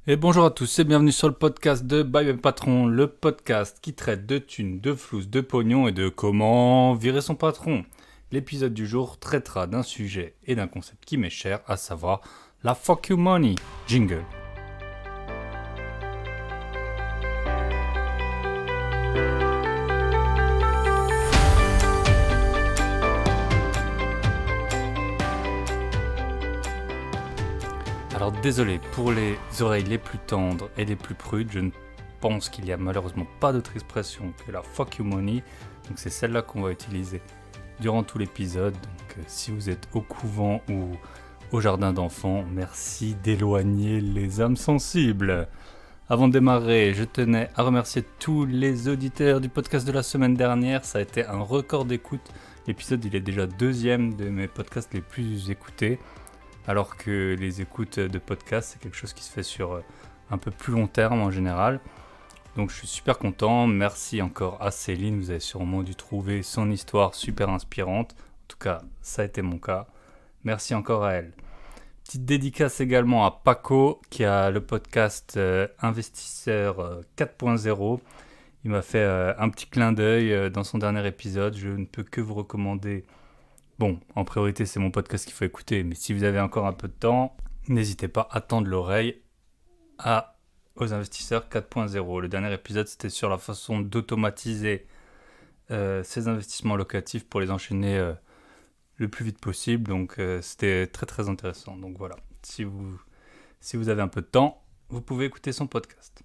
Et bonjour à tous et bienvenue sur le podcast de Bye Bye Patron, le podcast qui traite de thunes, de flouze, de pognon et de comment virer son patron. L'épisode du jour traitera d'un sujet et d'un concept qui m'est cher, à savoir la fuck you money. Jingle. Alors désolé pour les oreilles les plus tendres et les plus prudes, je ne pense qu'il n'y a malheureusement pas d'autre expression que la fuck you money, donc c'est celle-là qu'on va utiliser durant tout l'épisode. Donc si vous êtes au couvent ou au jardin d'enfants, merci d'éloigner les âmes sensibles. Avant de démarrer, je tenais à remercier tous les auditeurs du podcast de la semaine dernière, ça a été un record d'écoute. L'épisode il est déjà deuxième de mes podcasts les plus écoutés. Alors que les écoutes de podcasts, c'est quelque chose qui se fait sur un peu plus long terme en général. Donc je suis super content. Merci encore à Céline. Vous avez sûrement dû trouver son histoire super inspirante. En tout cas, ça a été mon cas. Merci encore à elle. Petite dédicace également à Paco, qui a le podcast Investisseur 4.0. Il m'a fait un petit clin d'œil dans son dernier épisode. Je ne peux que vous recommander. Bon, en priorité, c'est mon podcast qu'il faut écouter, mais si vous avez encore un peu de temps, n'hésitez pas à tendre l'oreille aux investisseurs 4.0. Le dernier épisode, c'était sur la façon d'automatiser ces investissements locatifs pour les enchaîner le plus vite possible. Donc, c'était très très intéressant. Donc voilà, si vous avez un peu de temps, vous pouvez écouter son podcast.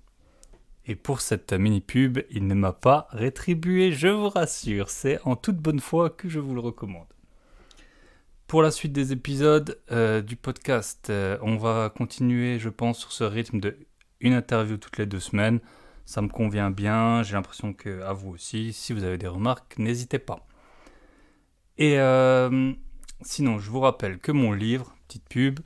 Et pour cette mini-pub, il ne m'a pas rétribué, je vous rassure. C'est en toute bonne foi que je vous le recommande. Pour la suite des épisodes du podcast, on va continuer, je pense, sur ce rythme de une interview toutes les 2 semaines. Ça me convient bien, j'ai l'impression qu'à vous aussi. Si vous avez des remarques, n'hésitez pas. Et sinon, je vous rappelle que mon livre, petite pub,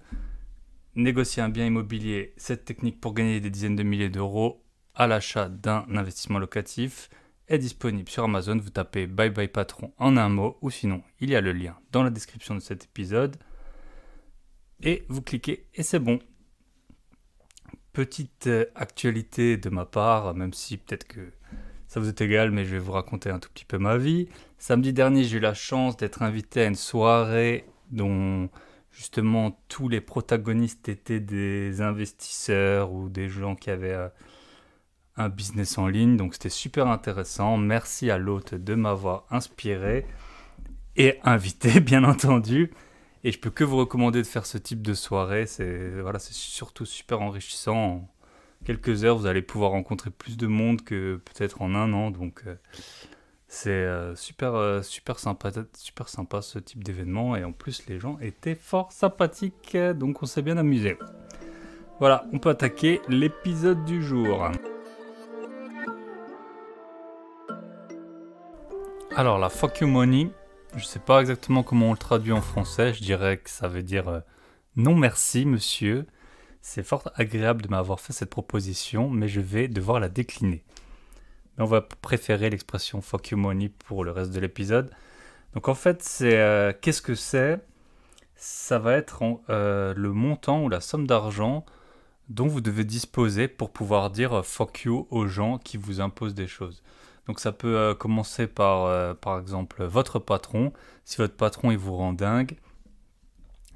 Négocier un bien immobilier, 7 techniques pour gagner des dizaines de milliers d'euros à l'achat d'un investissement locatif, est disponible sur Amazon. Vous tapez Bye Bye Patron en un mot, ou sinon il y a le lien dans la description de cet épisode et vous cliquez et c'est bon. Petite actualité de ma part, même si peut-être que ça vous est égal, mais je vais vous raconter un tout petit peu ma vie. Samedi dernier, j'ai eu la chance d'être invité à une soirée dont justement tous les protagonistes étaient des investisseurs ou des gens qui avaient un business en ligne, donc c'était super intéressant. Merci à l'hôte de m'avoir inspiré et invité, bien entendu. Et je peux que vous recommander de faire ce type de soirée. C'est surtout super enrichissant. En quelques heures, vous allez pouvoir rencontrer plus de monde que peut-être en un an. Donc c'est super sympa ce type d'événement. Et en plus, les gens étaient fort sympathiques. Donc on s'est bien amusé. Voilà, on peut attaquer l'épisode du jour. Alors, la fuck you money, je sais pas exactement comment on le traduit en français. Je dirais que ça veut dire non merci, monsieur. C'est fort agréable de m'avoir fait cette proposition, mais je vais devoir la décliner. Mais on va préférer l'expression fuck you money pour le reste de l'épisode. Donc, en fait, qu'est-ce que c'est ? Ça va être le montant ou la somme d'argent dont vous devez disposer pour pouvoir dire fuck you aux gens qui vous imposent des choses. Donc ça peut commencer par exemple, votre patron. Si votre patron il vous rend dingue,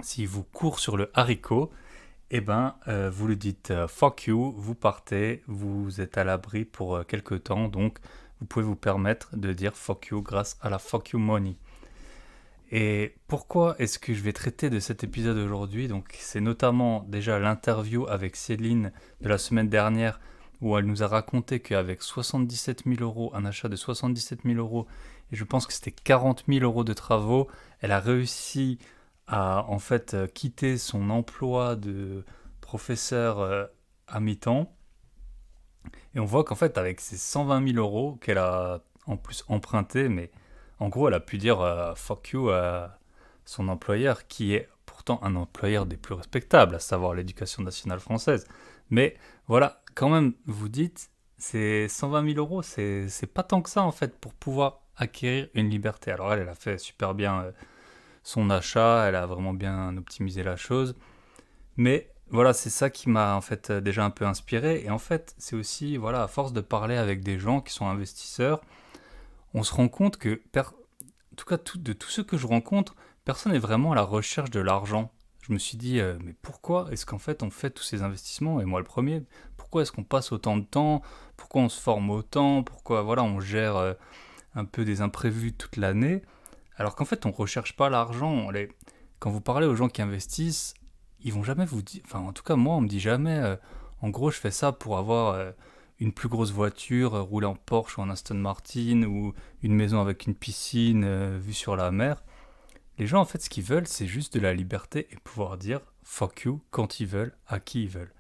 s'il vous court sur le haricot, eh ben, vous lui dites fuck you, vous partez, vous êtes à l'abri pour quelques temps. Donc vous pouvez vous permettre de dire fuck you grâce à la fuck you money. Et pourquoi est-ce que je vais traiter de cet épisode aujourd'hui ? Donc c'est notamment déjà l'interview avec Céline de la semaine dernière où elle nous a raconté qu'avec 77 000 euros, un achat de 77 000 euros, et je pense que c'était 40 000 euros de travaux, elle a réussi à en fait quitter son emploi de professeur à mi-temps. Et on voit qu'en fait avec ces 120 000 euros qu'elle a en plus emprunté, mais en gros elle a pu dire fuck you à son employeur qui est pourtant un employeur des plus respectables, à savoir l'Éducation nationale française. Mais voilà, quand même, vous dites, c'est 120 000 euros, c'est pas tant que ça en fait pour pouvoir acquérir une liberté. Alors elle a fait super bien son achat, elle a vraiment bien optimisé la chose. Mais voilà, c'est ça qui m'a en fait déjà un peu inspiré. Et en fait, c'est aussi, voilà, à force de parler avec des gens qui sont investisseurs, on se rend compte que, en tout cas, de tous ceux que je rencontre, personne n'est vraiment à la recherche de l'argent. Je me suis dit, mais pourquoi est-ce qu'en fait on fait tous ces investissements? Et moi le premier, pourquoi est-ce qu'on passe autant de temps? Pourquoi on se forme autant? Pourquoi voilà, on gère un peu des imprévus toute l'année? Alors qu'en fait, on ne recherche pas l'argent. Quand vous parlez aux gens qui investissent, ils vont jamais vous dire. Enfin, en tout cas, moi, on me dit jamais. En gros, je fais ça pour avoir une plus grosse voiture, rouler en Porsche ou en Aston Martin, ou une maison avec une piscine vue sur la mer. Les gens, en fait, ce qu'ils veulent, c'est juste de la liberté et pouvoir dire fuck you quand ils veulent, à qui ils veulent.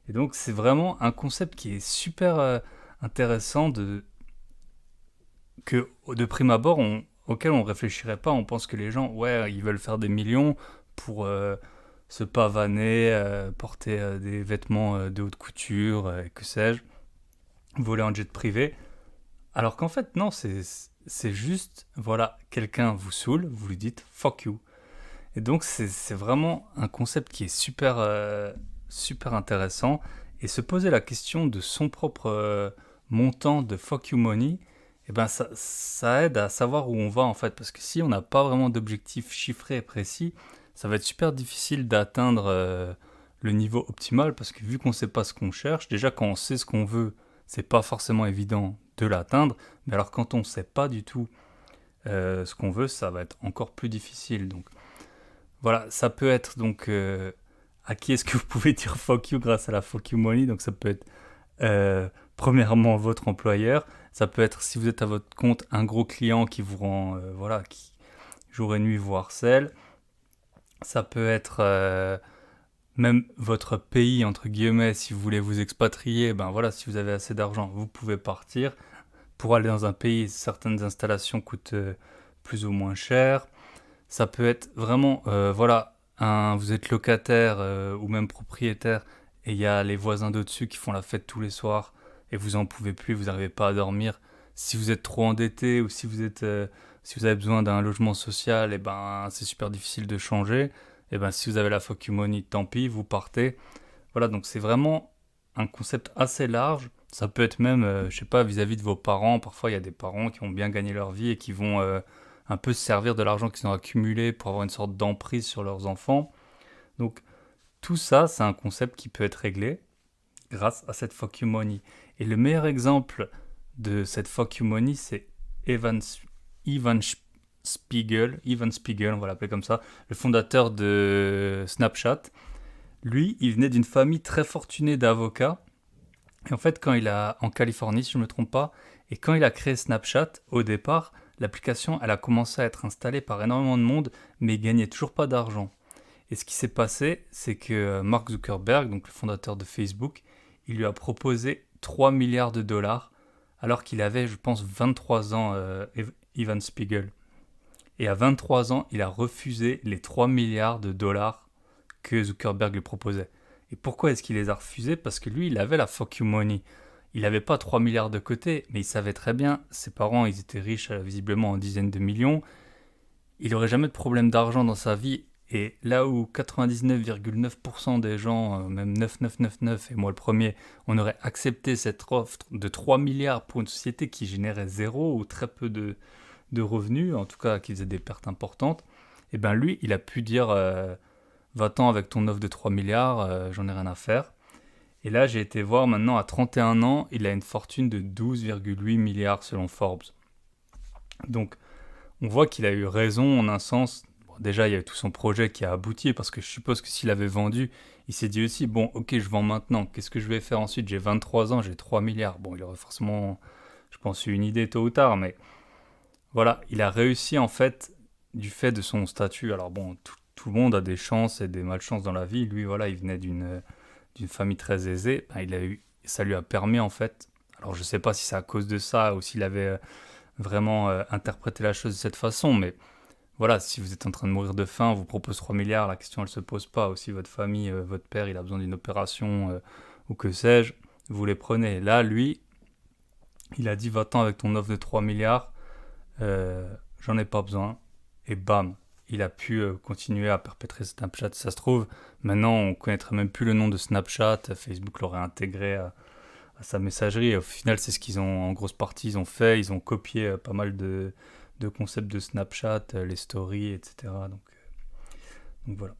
Et donc, c'est vraiment un concept qui est super intéressant que de prime abord, auquel on réfléchirait pas. On pense que les gens, ouais, ils veulent faire des millions pour se pavaner, porter des vêtements de haute couture, que sais-je, voler en jet privé. Alors qu'en fait, non, c'est juste, voilà, quelqu'un vous saoule, vous lui dites fuck you. Et donc, c'est vraiment un concept qui est super intéressant. Et se poser la question de son propre montant de fuck you money, eh ben ça aide à savoir où on va en fait. Parce que si on n'a pas vraiment d'objectif chiffré et précis, ça va être super difficile d'atteindre le niveau optimal. Parce que vu qu'on ne sait pas ce qu'on cherche, déjà quand on sait ce qu'on veut, c'est pas forcément évident de l'atteindre. Mais alors quand on ne sait pas du tout ce qu'on veut, ça va être encore plus difficile. Donc voilà, ça peut être donc à qui est-ce que vous pouvez dire fuck you grâce à la fuck you money. Donc ça peut être premièrement votre employeur, ça peut être si vous êtes à votre compte un gros client qui vous rend voilà, qui jour et nuit vous harcèle. Ça peut être même votre pays entre guillemets, si vous voulez vous expatrier, ben voilà, si vous avez assez d'argent, vous pouvez partir. Pour aller dans un pays, certaines installations coûtent plus ou moins cher. Ça peut être vraiment, voilà, vous êtes locataire ou même propriétaire et il y a les voisins d'au-dessus qui font la fête tous les soirs et vous en pouvez plus, vous n'arrivez pas à dormir. Si vous êtes trop endetté ou si vous avez besoin d'un logement social, et ben c'est super difficile de changer. Et ben si vous avez la fuck you money, tant pis, vous partez. Voilà, donc c'est vraiment un concept assez large. Ça peut être même, je sais pas, vis-à-vis de vos parents. Parfois, il y a des parents qui ont bien gagné leur vie et qui vont un peu se servir de l'argent qu'ils ont accumulé pour avoir une sorte d'emprise sur leurs enfants. Donc, tout ça, c'est un concept qui peut être réglé grâce à cette fuck you money. Et le meilleur exemple de cette fuck you money, c'est Evan, Evan Evan Spiegel, on va l'appeler comme ça, le fondateur de Snapchat. Lui, il venait d'une famille très fortunée d'avocats. Et en fait, en Californie, si je ne me trompe pas, et quand il a créé Snapchat, au départ, l'application, elle a commencé à être installée par énormément de monde, mais il gagnait toujours pas d'argent. Et ce qui s'est passé, c'est que Mark Zuckerberg, donc le fondateur de Facebook, il lui a proposé 3 milliards de dollars, alors qu'il avait, je pense, 23 ans, Evan Spiegel. Et à 23 ans, il a refusé les 3 milliards de dollars que Zuckerberg lui proposait. Et pourquoi est-ce qu'il les a refusés? Parce que lui, il avait la fuck you money. Il n'avait pas 3 milliards de côté, mais il savait très bien, ses parents, ils étaient riches visiblement en dizaines de millions. Il n'aurait jamais de problème d'argent dans sa vie. Et là où 99,9% des gens, même 9999 et moi le premier, on aurait accepté cette offre de 3 milliards pour une société qui générait zéro ou très peu de revenus, en tout cas qui faisait des pertes importantes, et bien lui, il a pu dire va-t'en avec ton offre de 3 milliards, j'en ai rien à faire. Et là, j'ai été voir maintenant à 31 ans, il a une fortune de 12,8 milliards selon Forbes. Donc, on voit qu'il a eu raison en un sens. Bon, déjà, il y a eu tout son projet qui a abouti, parce que je suppose que s'il avait vendu, il s'est dit aussi, bon, ok, je vends maintenant, qu'est-ce que je vais faire ensuite? J'ai 23 ans, j'ai 3 milliards. Bon, il aurait forcément, je pense, eu une idée tôt ou tard, mais voilà, il a réussi en fait, du fait de son statut. Alors bon, tout le monde a des chances et des malchances dans la vie. Lui, voilà, il venait d'une famille très aisée. Ben, ça lui a permis en fait, alors je sais pas si c'est à cause de ça ou s'il avait vraiment interprété la chose de cette façon, mais voilà, si vous êtes en train de mourir de faim, on vous propose 3 milliards, la question elle se pose pas. Aussi votre famille, votre père, il a besoin d'une opération ou que sais-je, vous les prenez. Là, lui, il a dit va-t'en avec ton offre de 3 milliards, j'en ai pas besoin. Et bam, il a pu continuer à perpétrer Snapchat. Ça se trouve, maintenant, on connaîtrait même plus le nom de Snapchat. Facebook l'aurait intégré à sa messagerie. Et au final, c'est ce qu'ils ont, en grosse partie, ils ont fait. Ils ont copié pas mal de concepts de Snapchat, les stories, etc. Donc voilà.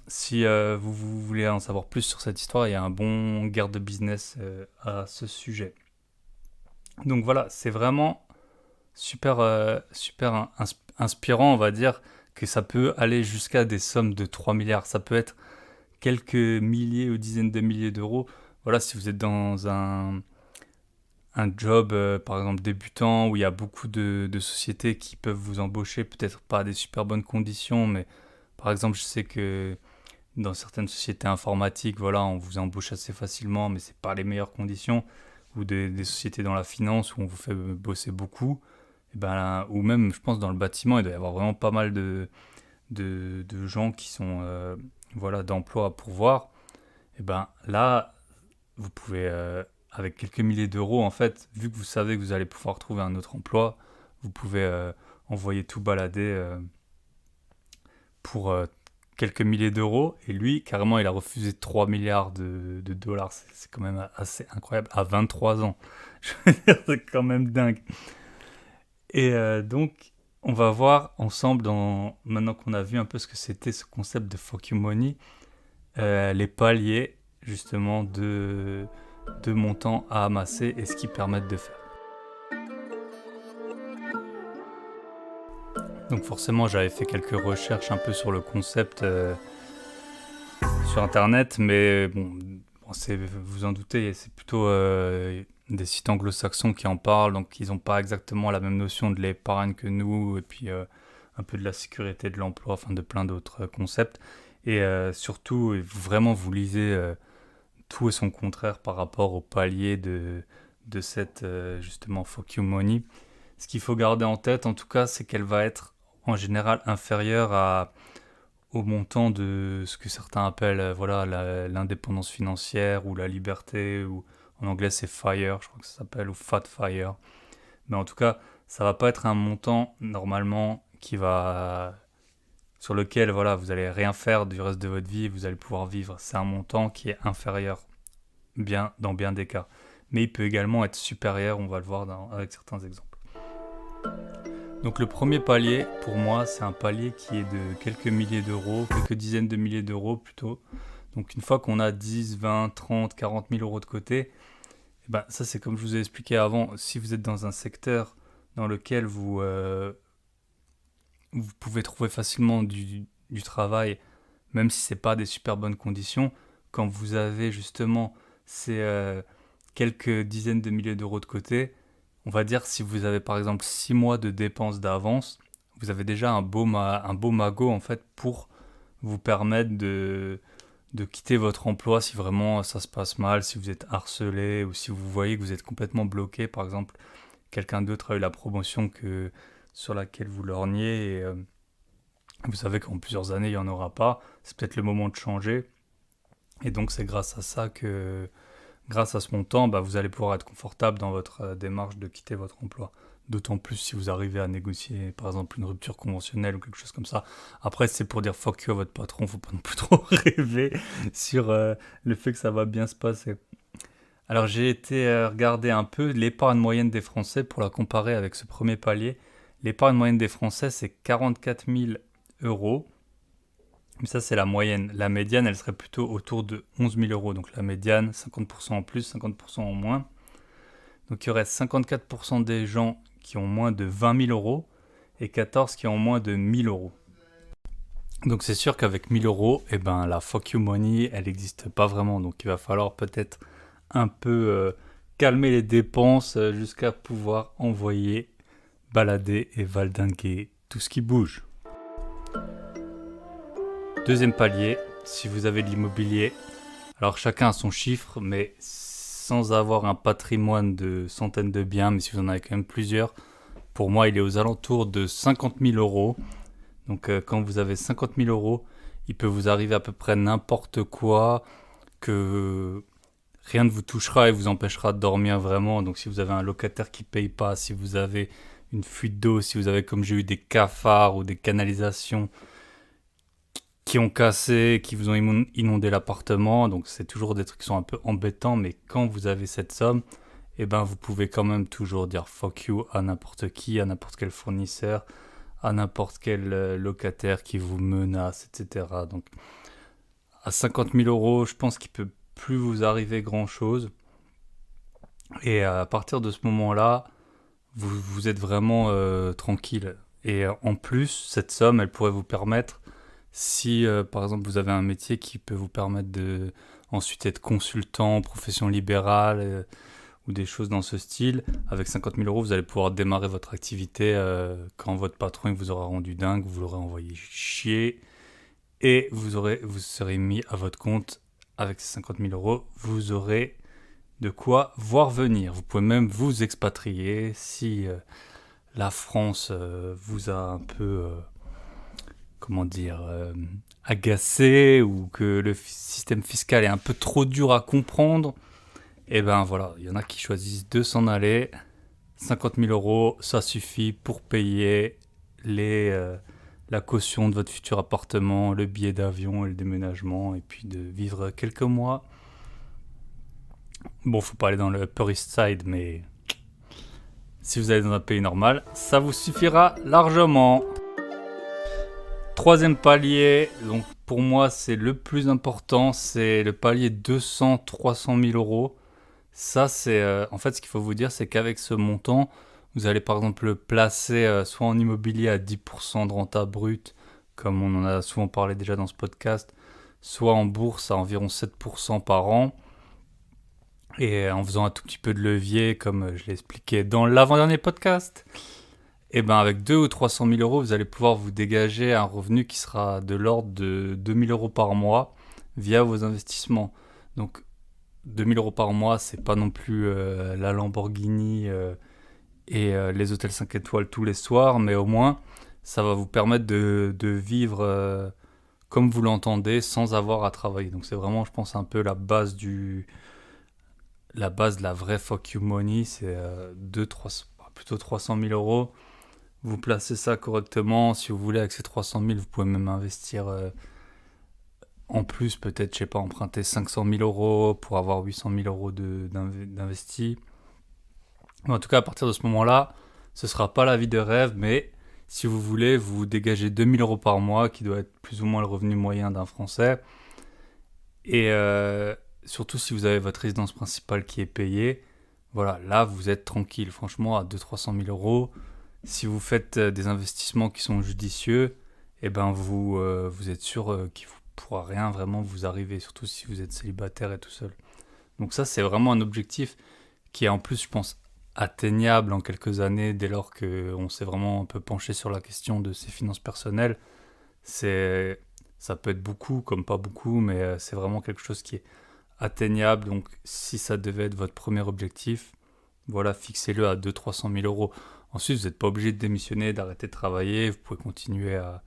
Si vous voulez en savoir plus sur cette histoire, il y a un bon guide de business à ce sujet. Donc voilà, c'est vraiment super inspirant, on va dire, que ça peut aller jusqu'à des sommes de 3 milliards. Ça peut être quelques milliers ou dizaines de milliers d'euros. Voilà, si vous êtes dans un job, par exemple, débutant, où il y a beaucoup de sociétés qui peuvent vous embaucher, peut-être pas à des super bonnes conditions, mais par exemple, je sais que dans certaines sociétés informatiques, voilà, on vous embauche assez facilement, mais c'est pas les meilleures conditions, ou des sociétés dans la finance où on vous fait bosser beaucoup, et ben, ou même, je pense, dans le bâtiment, il doit y avoir vraiment pas mal de gens qui sont voilà, d'emploi à pourvoir. Et ben là, vous pouvez, avec quelques milliers d'euros, en fait, vu que vous savez que vous allez pouvoir trouver un autre emploi, vous pouvez envoyer tout balader pour quelques milliers d'euros. Et lui, carrément, il a refusé 3 milliards de dollars. C'est quand même assez incroyable. À 23 ans. Je veux dire, c'est quand même dingue. Et donc, on va voir ensemble, maintenant qu'on a vu un peu ce que c'était ce concept de fuck you money, les paliers, justement, de montants à amasser et ce qu'ils permettent de faire. Donc forcément, j'avais fait quelques recherches un peu sur le concept sur Internet, mais bon, vous en doutez, c'est plutôt des sites anglo-saxons qui en parlent, donc ils n'ont pas exactement la même notion de l'épargne que nous, et puis un peu de la sécurité de l'emploi, enfin de plein d'autres concepts. Et surtout, vraiment, vous lisez tout et son contraire par rapport au palier de cette, justement, fuck you money. Ce qu'il faut garder en tête, en tout cas, c'est qu'elle va être en général inférieure au montant de ce que certains appellent voilà, l'indépendance financière ou la liberté, ou en anglais c'est FIRE, je crois que ça s'appelle, ou Fat FIRE. Mais en tout cas, ça va pas être un montant normalement sur lequel voilà, vous allez rien faire du reste de votre vie et vous allez pouvoir vivre. C'est un montant qui est inférieur dans bien des cas. Mais il peut également être supérieur, on va le voir avec certains exemples. Donc le premier palier, pour moi, c'est un palier qui est de quelques milliers d'euros, quelques dizaines de milliers d'euros plutôt. Donc une fois qu'on a 10, 20, 30, 40 000 euros de côté, eh ben, ça c'est comme je vous ai expliqué avant, si vous êtes dans un secteur dans lequel vous pouvez trouver facilement du travail, même si ce n'est pas des super bonnes conditions, quand vous avez justement ces quelques dizaines de milliers d'euros de côté, on va dire si vous avez par exemple 6 mois de dépenses d'avance, vous avez déjà un beau magot en fait pour vous permettre de quitter votre emploi si vraiment ça se passe mal, si vous êtes harcelé ou si vous voyez que vous êtes complètement bloqué. Par exemple, quelqu'un d'autre a eu la promotion sur laquelle vous lorgnez et vous savez qu'en plusieurs années il n'y en aura pas. C'est peut-être le moment de changer. Et donc c'est grâce à ça que grâce à ce montant, vous allez pouvoir être confortable dans votre démarche de quitter votre emploi. D'autant plus si vous arrivez à négocier, par exemple, une rupture conventionnelle ou quelque chose comme ça. Après, c'est pour dire fuck you à votre patron, faut pas non plus trop rêver sur le fait que ça va bien se passer. Alors, j'ai été regarder un peu l'épargne moyenne des Français pour la comparer avec ce premier palier. L'épargne moyenne des Français, c'est 44 000 euros. Mais ça, c'est la moyenne. La médiane, elle serait plutôt autour de 11 000 euros. Donc la médiane, 50% en plus, 50% en moins. Donc il y aurait 54% des gens qui ont moins de 20 000 euros et 14 qui ont moins de 1 000 euros. Donc c'est sûr qu'avec 1 000 euros, la fuck you money, elle n'existe pas vraiment. Donc il va falloir peut-être un peu calmer les dépenses jusqu'à pouvoir envoyer, balader et valdinguer tout ce qui bouge. Deuxième palier, si vous avez de l'immobilier, alors chacun a son chiffre, mais sans avoir un patrimoine de centaines de biens, mais si vous en avez quand même plusieurs, pour moi il est aux alentours de 50 000 euros. Donc quand vous avez 50 000 euros, il peut vous arriver à peu près n'importe quoi, que rien ne vous touchera et vous empêchera de dormir vraiment. Donc si vous avez un locataire qui ne paye pas, si vous avez une fuite d'eau, si vous avez, comme j'ai eu, des cafards ou des canalisations qui ont cassé, qui vous ont inondé l'appartement. Donc c'est toujours des trucs qui sont un peu embêtants, mais quand vous avez cette somme, eh ben vous pouvez quand même toujours dire fuck you à n'importe qui, à n'importe quel fournisseur, à n'importe quel locataire qui vous menace, etc. Donc à 50 000 euros, je pense qu'il peut plus vous arriver grand chose. Et à partir de ce moment-là, vous êtes vraiment tranquille. Et en plus, cette somme, elle pourrait vous permettre, si par exemple vous avez un métier qui peut vous permettre de ensuite être consultant, profession libérale ou des choses dans ce style, avec 50 000 euros, vous allez pouvoir démarrer votre activité quand votre patron il vous aura rendu dingue, vous l'aurez envoyé chier et vous serez mis à votre compte avec ces 50 000 euros. Vous aurez de quoi voir venir. Vous pouvez même vous expatrier si la France vous a un peu, agacé ou que le système fiscal est un peu trop dur à comprendre. Et ben voilà, il y en a qui choisissent de s'en aller. 50 000 euros, ça suffit pour payer la caution de votre futur appartement, le billet d'avion et le déménagement, et puis de vivre quelques mois. Bon, faut pas aller dans le Upper East Side, mais si vous allez dans un pays normal, ça vous suffira largement. Troisième palier, donc pour moi c'est le plus important, c'est le palier 200-300 000 euros. Ça c'est, en fait ce qu'il faut vous dire, c'est qu'avec ce montant, vous allez par exemple le placer soit en immobilier à 10% de renta brute, comme on en a souvent parlé déjà dans ce podcast, soit en bourse à environ 7% par an. Et en faisant un tout petit peu de levier, comme je l'ai expliqué dans l'avant-dernier podcast, et ben avec 2 ou 300 000 euros, vous allez pouvoir vous dégager un revenu qui sera de l'ordre de 2 000 euros par mois via vos investissements. Donc 2 000 euros par mois, c'est pas non plus la Lamborghini et les hôtels 5 étoiles tous les soirs, mais au moins ça va vous permettre de vivre comme vous l'entendez sans avoir à travailler. Donc c'est vraiment, je pense, un peu la base de la vraie fuck you money, c'est plutôt 300 000 euros. Vous placez ça correctement. Si vous voulez, avec ces 300 000, vous pouvez même investir en plus, peut-être, je sais pas, emprunter 500 000 euros pour avoir 800 000 euros d'investi. En tout cas, à partir de ce moment-là, ce sera pas la vie de rêve, mais si vous voulez, vous dégagez 2 000 euros par mois, qui doit être plus ou moins le revenu moyen d'un Français. Et surtout si vous avez votre résidence principale qui est payée, voilà, là vous êtes tranquille. Franchement, à 200-300 000 euros, si vous faites des investissements qui sont judicieux, eh ben vous êtes sûr qu'il ne pourra rien vraiment vous arriver, surtout si vous êtes célibataire et tout seul. Donc ça, c'est vraiment un objectif qui est en plus, je pense, atteignable en quelques années, dès lors qu'on s'est vraiment un peu penché sur la question de ses finances personnelles. Ça peut être beaucoup, comme pas beaucoup, mais c'est vraiment quelque chose qui est atteignable. Donc si ça devait être votre premier objectif, voilà, fixez-le à 200-300 000 euros. Ensuite, vous n'êtes pas obligé de démissionner, d'arrêter de travailler, vous pouvez continuer à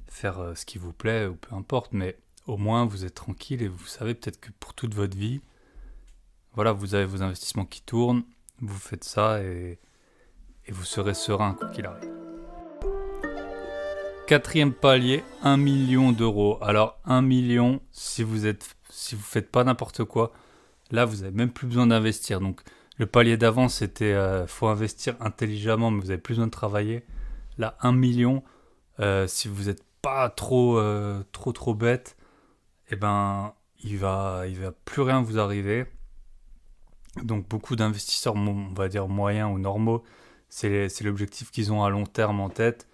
faire ce qui vous plaît, ou peu importe, mais au moins vous êtes tranquille et vous savez peut-être que pour toute votre vie, voilà, vous avez vos investissements qui tournent, vous faites ça et vous serez serein quoi qu'il arrive. Quatrième palier, 1 million d'euros. Alors 1 million, si vous faites pas n'importe quoi, là vous n'avez même plus besoin d'investir. Donc le palier d'avant c'était faut investir intelligemment, mais vous avez plus besoin de travailler. Là 1 million, si vous n'êtes pas trop bête, eh ben il va plus rien vous arriver. Donc beaucoup d'investisseurs, on va dire moyens ou normaux, c'est l'objectif qu'ils ont à long terme en tête.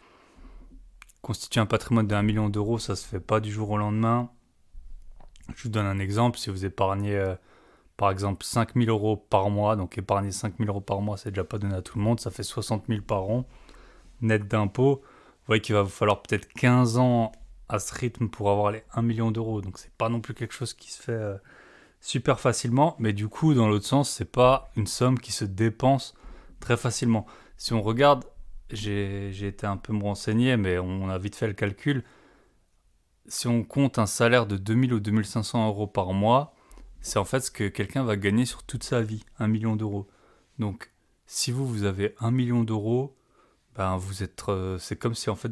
Constituer un patrimoine de 1 million d'euros, ça se fait pas du jour au lendemain. Je vous donne un exemple. Si vous épargnez, par exemple, 5 000 euros par mois, donc épargner 5 000 euros par mois, c'est déjà pas donné à tout le monde, ça fait 60 000 par an, net d'impôts. Vous voyez qu'il va vous falloir peut-être 15 ans à ce rythme pour avoir les 1 million d'euros. Donc c'est pas non plus quelque chose qui se fait super facilement. Mais du coup, dans l'autre sens, c'est pas une somme qui se dépense très facilement. Si on regarde, j'ai été un peu me renseigner, mais on a vite fait le calcul. Si on compte un salaire de 2000 ou 2500 euros par mois, c'est en fait ce que quelqu'un va gagner sur toute sa vie, 1 million d'euros. Donc, si vous avez 1 million d'euros, ben c'est comme si en fait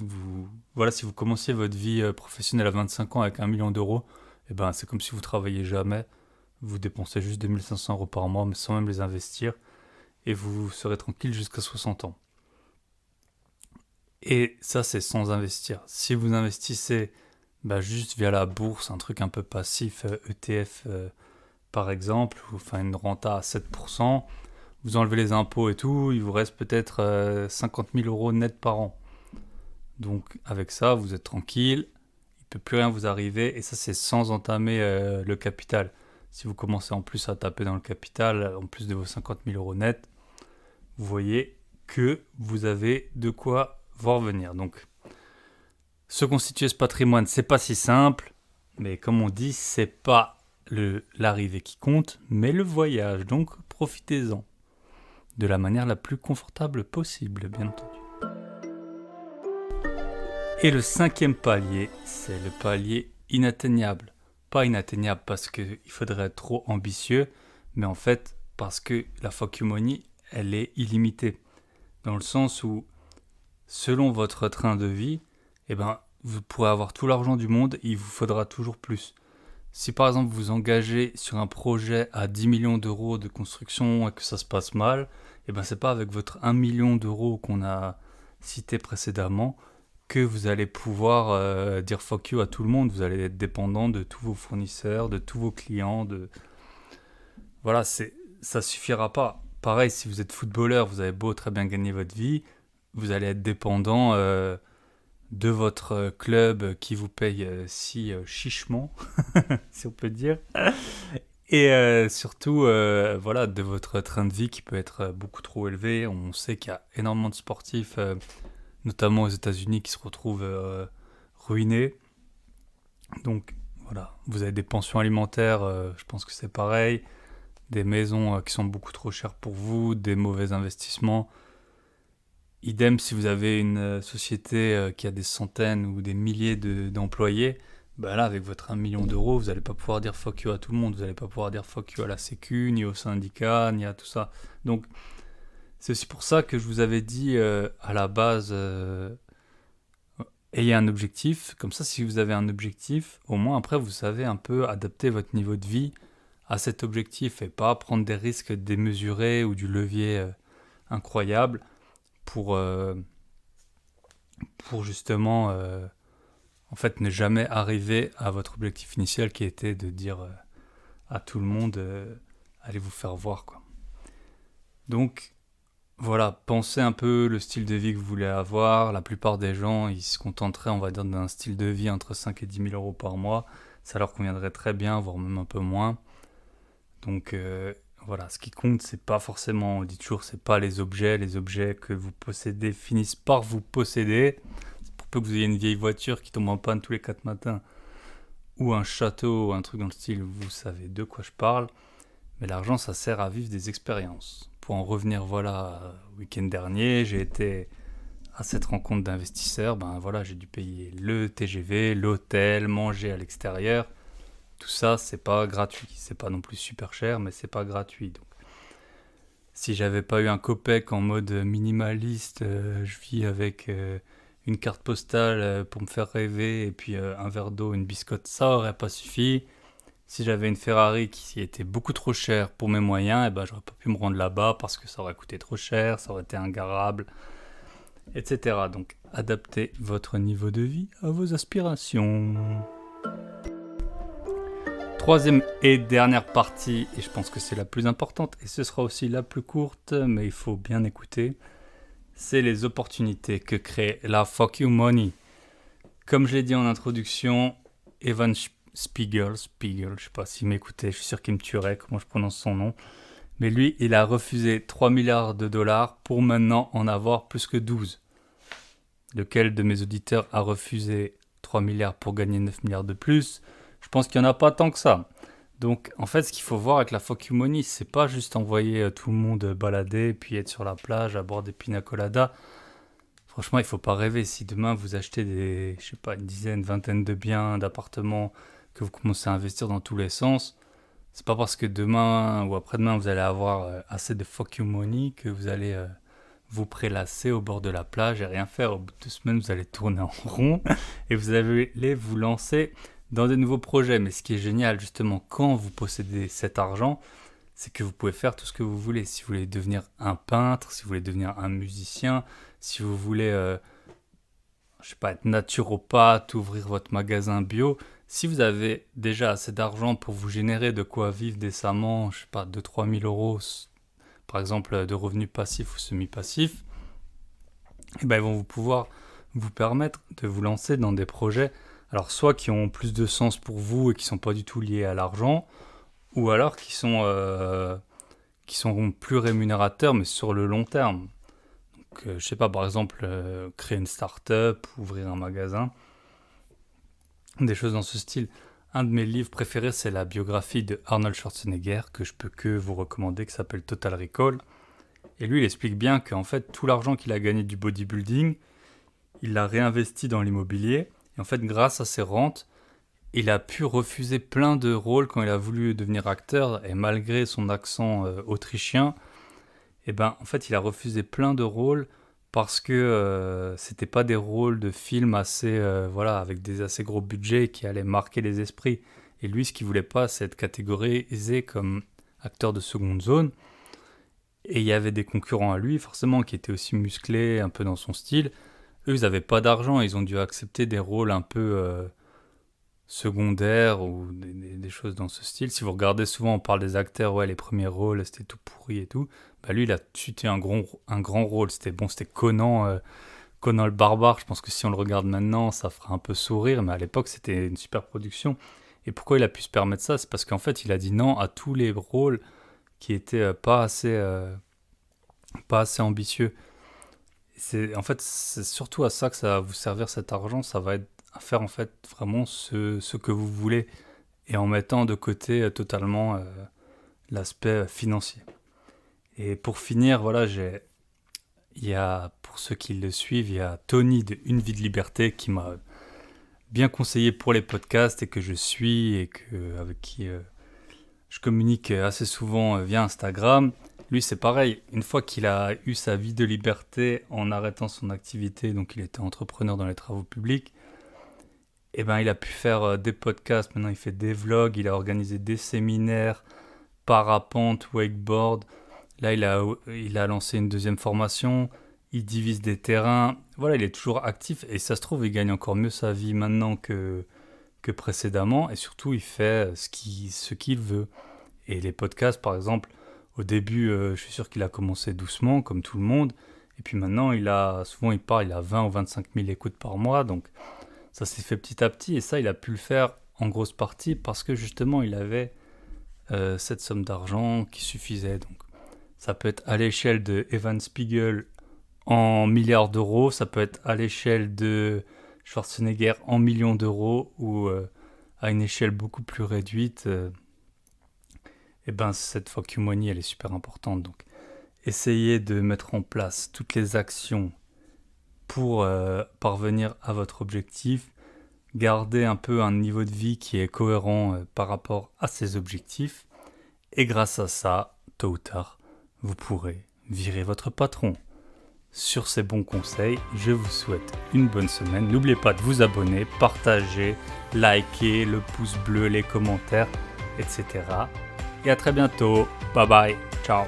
voilà, si vous commenciez votre vie professionnelle à 25 ans avec 1 million d'euros, et ben c'est comme si vous travailliez jamais, vous dépensez juste 2 500 € par mois, mais sans même les investir, et vous serez tranquille jusqu'à 60 ans. Et ça, c'est sans investir. Si vous investissez juste via la bourse, un truc un peu passif, ETF par exemple, ou enfin une renta à 7%, vous enlevez les impôts et tout, il vous reste peut-être 50 000 € net par an. Donc avec ça, vous êtes tranquille, il ne peut plus rien vous arriver, et ça c'est sans entamer le capital. Si vous commencez en plus à taper dans le capital, en plus de vos 50 000 € net, vous voyez que vous avez de quoi voir venir. Donc se constituer ce patrimoine, c'est pas si simple, mais comme on dit, c'est pas l'arrivée qui compte, mais le voyage. Donc profitez-en de la manière la plus confortable possible, bien entendu. Et le 5e palier, c'est le palier inatteignable. Pas inatteignable parce qu'il faudrait être trop ambitieux, mais en fait parce que la fuck you money, elle est illimitée. Dans le sens où, selon votre train de vie, vous pourrez avoir tout l'argent du monde et il vous faudra toujours plus. Si par exemple vous engagez sur un projet à 10 millions d'euros de construction et que ça se passe mal, c'est pas avec votre 1 million d'euros qu'on a cité précédemment que vous allez pouvoir dire fuck you à tout le monde. Vous allez être dépendant de tous vos fournisseurs, de tous vos clients. Voilà, ça suffira pas. Pareil, si vous êtes footballeur, vous avez beau très bien gagner votre vie, vous allez être dépendant de votre club qui vous paye si chichement, si on peut dire. Et surtout, voilà, de votre train de vie qui peut être beaucoup trop élevé. On sait qu'il y a énormément de sportifs, notamment aux États-Unis, qui se retrouvent ruinés. Donc voilà, vous avez des pensions alimentaires, je pense que c'est pareil, des maisons qui sont beaucoup trop chères pour vous, des mauvais investissements. Idem si vous avez une société qui a des centaines ou des milliers d'employés, là avec votre 1 million d'euros, vous n'allez pas pouvoir dire fuck you à tout le monde, vous n'allez pas pouvoir dire fuck you à la sécu, ni au syndicat, ni à tout ça. Donc c'est aussi pour ça que je vous avais dit à la base, ayez un objectif, comme ça si vous avez un objectif, au moins après vous savez un peu adapter votre niveau de vie à cet objectif et pas prendre des risques démesurés ou du levier incroyable pour justement en fait ne jamais arriver à votre objectif initial qui était de dire à tout le monde allez vous faire voir quoi. Donc voilà, pensez un peu le style de vie que vous voulez avoir. La plupart des gens, ils se contenteraient, on va dire, d'un style de vie entre 5 et 10 000 € par mois. Ça leur conviendrait très bien, voire même un peu moins. Donc voilà, ce qui compte, c'est pas forcément, on dit toujours, c'est pas les objets que vous possédez finissent par vous posséder. C'est pour peu que vous ayez une vieille voiture qui tombe en panne tous les 4 matins, ou un château, ou un truc dans le style, vous savez de quoi je parle. Mais l'argent, ça sert à vivre des expériences. Pour en revenir, voilà, week-end dernier, j'ai été à cette rencontre d'investisseurs. Voilà, j'ai dû payer le TGV, l'hôtel, manger à l'extérieur. Tout ça, c'est pas gratuit. C'est pas non plus super cher, mais c'est pas gratuit. Donc, si j'avais pas eu un copec en mode minimaliste, je vis avec une carte postale pour me faire rêver et puis un verre d'eau, une biscotte, ça aurait pas suffi. Si j'avais une Ferrari qui était beaucoup trop chère pour mes moyens, j'aurais pas pu me rendre là-bas parce que ça aurait coûté trop cher, ça aurait été ingarable, etc. Donc, adaptez votre niveau de vie à vos aspirations. Troisième et dernière partie, et je pense que c'est la plus importante, et ce sera aussi la plus courte, mais il faut bien écouter, c'est les opportunités que crée la fuck you money. Comme je l'ai dit en introduction, Evan Spiegel, je sais pas s'il m'écoutait, je suis sûr qu'il me tuerait, comment je prononce son nom. Mais lui, il a refusé 3 milliards de dollars pour maintenant en avoir plus que 12. Lequel de mes auditeurs a refusé 3 milliards pour gagner 9 milliards de plus? Je pense qu'il n'y en a pas tant que ça. Donc, en fait, ce qu'il faut voir avec la fuck you money, c'est pas juste envoyer tout le monde balader, puis être sur la plage à boire des pina coladas. Franchement, il faut pas rêver. Si demain vous achetez une dizaine, vingtaine de biens, d'appartements, que vous commencez à investir dans tous les sens, c'est pas parce que demain ou après-demain vous allez avoir assez de fuck you money que vous allez vous prélasser au bord de la plage et rien faire. Au bout de 2 semaines, vous allez tourner en rond et vous allez vous lancer dans des nouveaux projets. Mais ce qui est génial, justement, quand vous possédez cet argent, c'est que vous pouvez faire tout ce que vous voulez. Si vous voulez devenir un peintre, si vous voulez devenir un musicien, si vous voulez, être naturopathe, ouvrir votre magasin bio, si vous avez déjà assez d'argent pour vous générer de quoi vivre décemment, 2-3 000 euros, par exemple, de revenus passifs ou semi-passifs, ils vont pouvoir vous permettre de vous lancer dans des projets, alors soit qui ont plus de sens pour vous et qui ne sont pas du tout liés à l'argent, ou alors qui sont plus rémunérateurs, mais sur le long terme. Donc, par exemple, créer une start-up, ouvrir un magasin, des choses dans ce style. Un de mes livres préférés, c'est la biographie de Arnold Schwarzenegger, que je peux que vous recommander, qui s'appelle Total Recall. Et lui, il explique bien qu'en fait, tout l'argent qu'il a gagné du bodybuilding, il l'a réinvesti dans l'immobilier. Et en fait, grâce à ses rentes, il a pu refuser plein de rôles quand il a voulu devenir acteur. Et malgré son accent autrichien, en fait, il a refusé plein de rôles parce que c'était pas des rôles de films avec des assez gros budgets qui allaient marquer les esprits. Et lui, ce qu'il voulait pas, c'est être catégorisé comme acteur de seconde zone. Et il y avait des concurrents à lui, forcément, qui étaient aussi musclés, un peu dans son style. Eux, ils n'avaient pas d'argent, ils ont dû accepter des rôles un peu secondaires ou des choses dans ce style. Si vous regardez souvent, on parle des acteurs, les premiers rôles, c'était tout pourri et tout. Lui, il a tué un grand rôle. C'était Conan, Conan le barbare. Je pense que si on le regarde maintenant, ça fera un peu sourire, mais à l'époque, c'était une super production. Et pourquoi il a pu se permettre ça ? C'est parce qu'en fait, il a dit non à tous les rôles qui étaient pas assez ambitieux. C'est surtout à ça que ça va vous servir cet argent. Ça va être à faire en fait vraiment ce que vous voulez et en mettant de côté totalement l'aspect financier. Et pour finir, pour ceux qui le suivent, il y a Tony de Une vie de liberté qui m'a bien conseillé pour les podcasts et que je suis et avec qui je communique assez souvent via Instagram. Lui, c'est pareil. Une fois qu'il a eu sa vie de liberté en arrêtant son activité, donc il était entrepreneur dans les travaux publics, il a pu faire des podcasts. Maintenant, il fait des vlogs. Il a organisé des séminaires, parapente, wakeboard. Là, il a lancé une deuxième formation. Il divise des terrains. Voilà, il est toujours actif. Et ça se trouve, il gagne encore mieux sa vie maintenant que précédemment. Et surtout, il fait ce qu'il veut. Et les podcasts, par exemple, au début, je suis sûr qu'il a commencé doucement, comme tout le monde. Et puis maintenant, il a 20 ou 25 000 écoutes par mois. Donc, ça s'est fait petit à petit. Et ça, il a pu le faire en grosse partie parce que justement, il avait cette somme d'argent qui suffisait. Donc, ça peut être à l'échelle de Evan Spiegel en milliards d'euros. Ça peut être à l'échelle de Schwarzenegger en millions d'euros ou à une échelle beaucoup plus réduite. Cette fuck you money, elle est super importante. Donc, essayez de mettre en place toutes les actions pour parvenir à votre objectif. Gardez un peu un niveau de vie qui est cohérent par rapport à ces objectifs. Et grâce à ça, tôt ou tard, vous pourrez virer votre patron. Sur ces bons conseils, je vous souhaite une bonne semaine. N'oubliez pas de vous abonner, partager, liker, le pouce bleu, les commentaires, etc. Et à très bientôt. Bye bye. Ciao.